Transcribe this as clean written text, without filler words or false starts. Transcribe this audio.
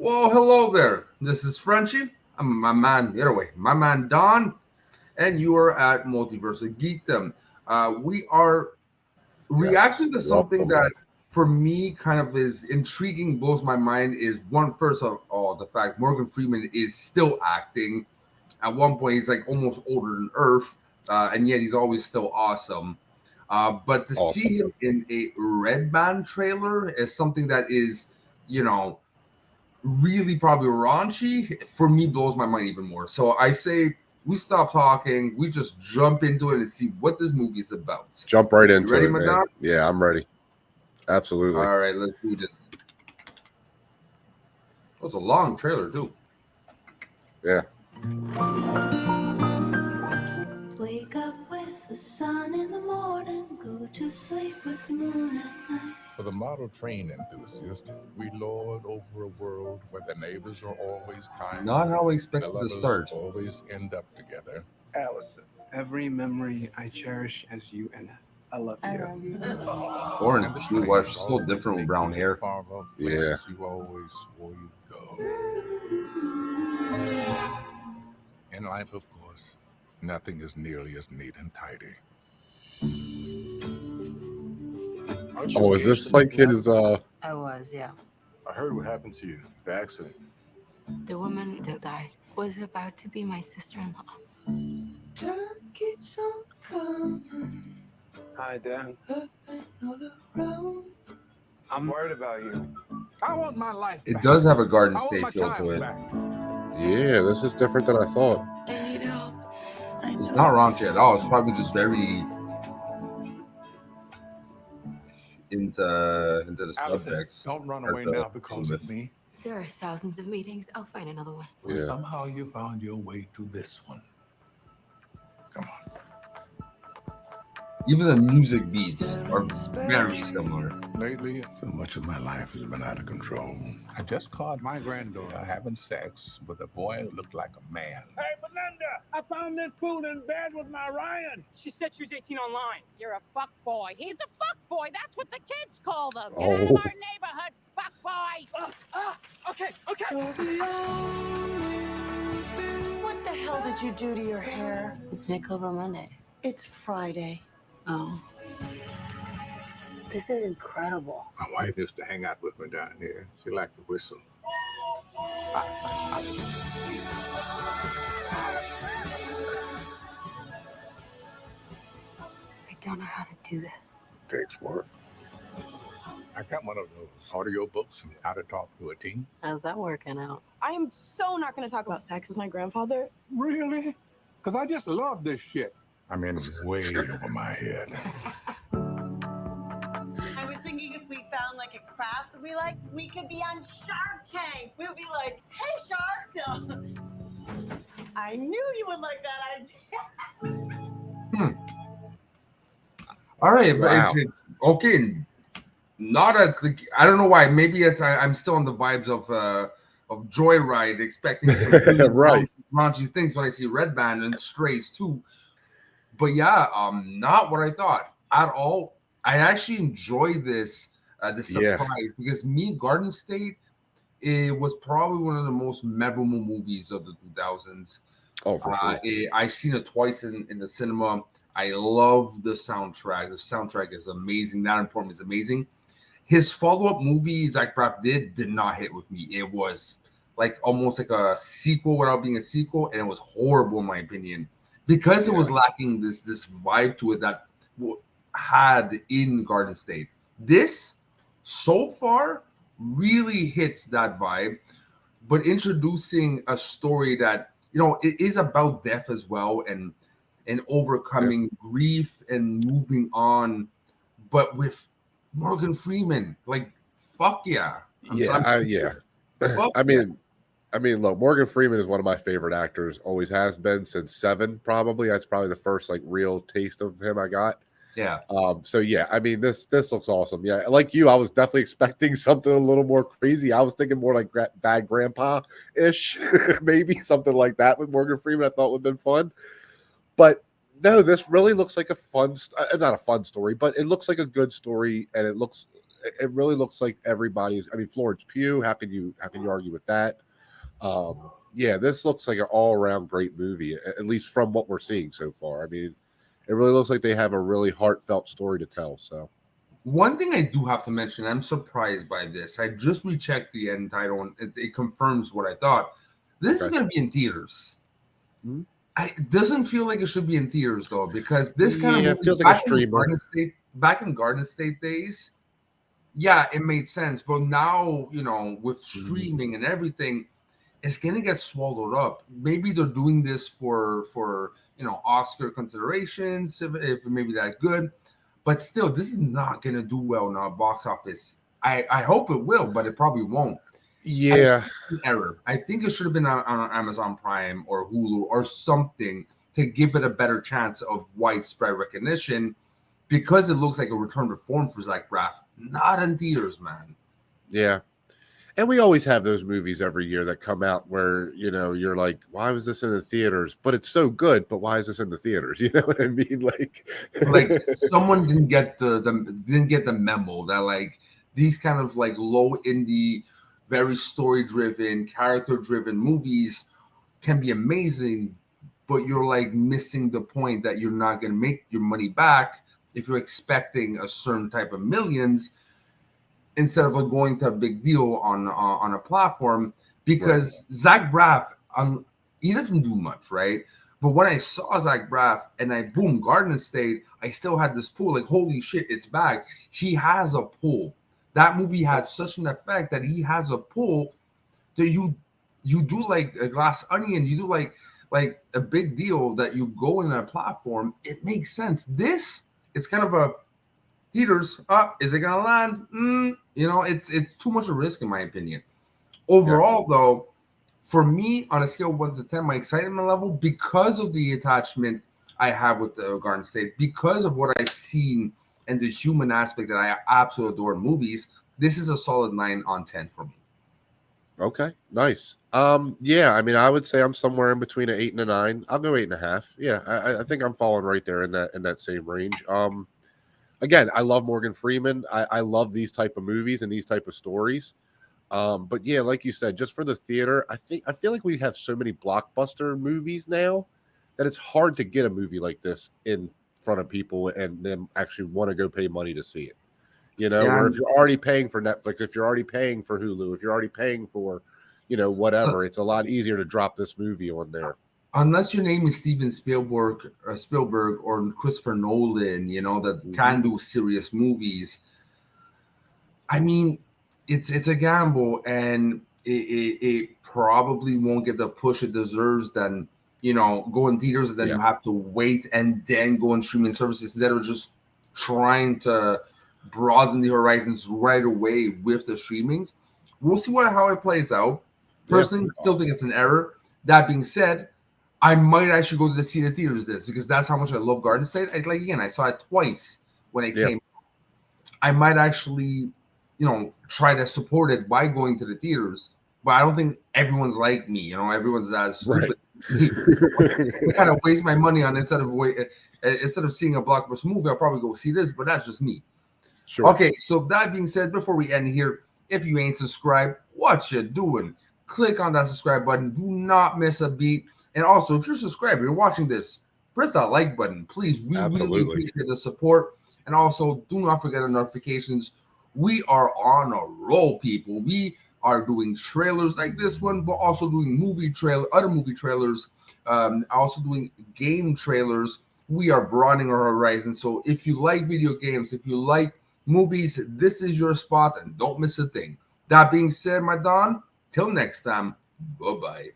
Well, hello there. This is Frenchie. I'm my man, get away, my man Don, and you are at Multiverse of Geekdom. We are Yes. reacting to something Welcome. that, for me, kind of is intriguing, blows my mind. Is one first of all the fact Morgan Freeman is still acting. At one point, he's like almost older than Earth, and yet he's always still awesome. But to see Awesome. him in a Red Band trailer is something that is, you know, really probably raunchy, for me blows my mind even more. So I say we stop talking, we just jump into it and see what this movie is about. Jump right You into ready, it, man. Madonna? Yeah, I'm ready. Absolutely. All right, let's do this. It was a long trailer too. Yeah. Wake up with the sun in the morning, go to sleep with the moon at night. For the model train enthusiast, we lord over a world where the neighbors are always kind, Not how I the expected to lovers start. always end up together. Allison, every memory I cherish as you in it. I love you. Florence And the Pugh was trains so always different with take brown you to hair. far off Yeah. places you always swore you'd go. In life, of course, nothing is nearly as neat and tidy. Oh, is this like his I was, yeah. I heard what happened to you, the accident. The woman that died was about to be my sister-in-law. Keeps on coming, Hi, Dad. all around. I'm worried about you. I want my life It back. does have a Garden I want State my feel to child it. back. Yeah, this is different than I thought. I need help. It's not raunchy at all. It's probably just very into the Allison, subjects. don't run Hard away to now deal because with. of me. There are thousands of meetings. I'll find another one. Well, Yeah. somehow you found your way to this one. Come on. Even the music beats are very similar. Lately, so much of my life has been out of control. I just caught my granddaughter having sex with a boy who looked like a man. Hey, Belinda, I found this fool in bed with my Ryan. She said she was 18 online. You're a fuck boy. He's a fuck boy. That's what the kids call them. Get out of Oh. our neighborhood, fuck boy. Okay. What the hell did you do to your hair? It's Makeover Monday. It's Friday. Oh. This is incredible. My wife used to hang out with me down here. She liked to whistle. I don't know how to do this. Takes work. I got one of those audio books on how to talk to a teen. How's that working out? I am so not going to talk about sex with my grandfather. Really? Because I just love this shit. I mean, way over my head. I was thinking if we found like a craft that we like, we could be on Shark Tank. We would be like, hey, sharks. I knew you would like that idea. All right, Wow. it's okay. Not a. I don't know why. Maybe it's. I'm still on the vibes of Joyride, expecting some really Right. raunchy things when I see Red Band and Strays too. But yeah, not what I thought at all. I actually enjoy this Yeah. surprise because Garden State, it was probably one of the most memorable movies of the 2000s. Oh, for sure. I seen it twice in the cinema. I love the soundtrack. The soundtrack is amazing. That important is amazing. His follow-up movie Zach Braff did not hit with me. It was like almost like a sequel without being a sequel, and it was horrible in my opinion because it was lacking this vibe to it that had in Garden State. This so far really hits that vibe, but introducing a story that it is about death as well and overcoming grief and moving on, but with Morgan Freeman, like fuck yeah. Yeah. Fuck I mean, look, Morgan Freeman is one of my favorite actors. Always has been since Seven, probably. That's probably the first like real taste of him I got. Yeah. So yeah, I mean, this looks awesome. Yeah, like you, I was definitely expecting something a little more crazy. I was thinking more like Bad Grandpa ish, maybe something like that with Morgan Freeman. I thought would have been fun, but no, this really looks like a fun, not a fun story, but it looks like a good story, and it really looks like everybody's. I mean, Florence Pugh. How can you argue with that? Yeah, this looks like an all around great movie, at least from what we're seeing so far. I mean, it really looks like they have a really heartfelt story to tell. So, one thing I do have to mention, I'm surprised by this. I just rechecked the end title, and it confirms what I thought. This is going to be in theaters. Mm-hmm. It doesn't feel like it should be in theaters though, because this kind of movie, feels like a streamer. Back in Garden State days, yeah, it made sense. But now, with streaming and everything, it's gonna get swallowed up. Maybe they're doing this for Oscar considerations, if maybe that good. But still, this is not gonna do well in our box office. I hope it will, but it probably won't. Yeah, error. I think it should have been on Amazon Prime or Hulu or something to give it a better chance of widespread recognition, because it looks like a return to form for Zach Braff. Not in theaters, man. Yeah. And we always have those movies every year that come out where, you're like, why was this in the theaters? But it's so good, but why is this in the theaters? You know what I mean? Like someone didn't get the memo that like these kind of like low indie, very story-driven, character-driven movies can be amazing, but you're like missing the point that you're not going to make your money back if you're expecting a certain type of millions instead of like going to a big deal on a platform. Because right. Zach Braff, he doesn't do much, right? But when I saw Zach Braff and boom, Garden State, I still had this pull. Like, holy shit, it's back. He has a pull. That movie had such an effect that he has a pull that you do like a Glass Onion, you do like a big deal that you go in a platform. It makes sense. This, it's kind of a theaters. Is it gonna land? It's too much a risk in my opinion. Overall, though, for me, on a scale of 1 to 10, my excitement level, because of the attachment I have with the Garden State, because of what I've seen and the human aspect that I absolutely adore in movies, this is a solid 9 on 10 for me. Okay, nice. Yeah, I mean, I would say I'm somewhere in between an 8 and a 9. I'll go 8.5. Yeah, I think I'm falling right there in that same range. Again, I love Morgan Freeman. I love these type of movies and these type of stories. But yeah, like you said, just for the theater, I feel like we have so many blockbuster movies now that it's hard to get a movie like this in front of people and them actually want to go pay money to see it. Or if you're already paying for Netflix, if you're already paying for Hulu, if you're already paying for, whatever, it's a lot easier to drop this movie on there. Unless your name is Steven Spielberg or Christopher Nolan, that can do serious movies. I mean, it's a gamble, and it probably won't get the push it deserves. Then go in theaters, and then you have to wait and then go on streaming services instead of just trying to broaden the horizons right away with the streamings. We'll see how it plays out. Personally, still think it's an error. That being said, I might actually go to see the theaters because that's how much I love Garden State. I saw it twice when it came. I might actually, try to support it by going to the theaters. But I don't think everyone's like me. Everyone's as stupid. I kind of waste my money on instead of seeing a blockbuster movie, I'll probably go see this. But that's just me. Sure. Okay, so that being said, before we end here, if you ain't subscribed, what you doing? Click on that subscribe button. Do not miss a beat. And also, if you're subscribed, you're watching this, press that like button, please. We really appreciate the support. And also, do not forget the notifications. We are on a roll, people. We are doing trailers like this one, but also doing other movie trailers, also doing game trailers. We are broadening our horizon. So if you like video games, if you like movies, this is your spot, and don't miss a thing. That being said, my Don, till next time, bye-bye.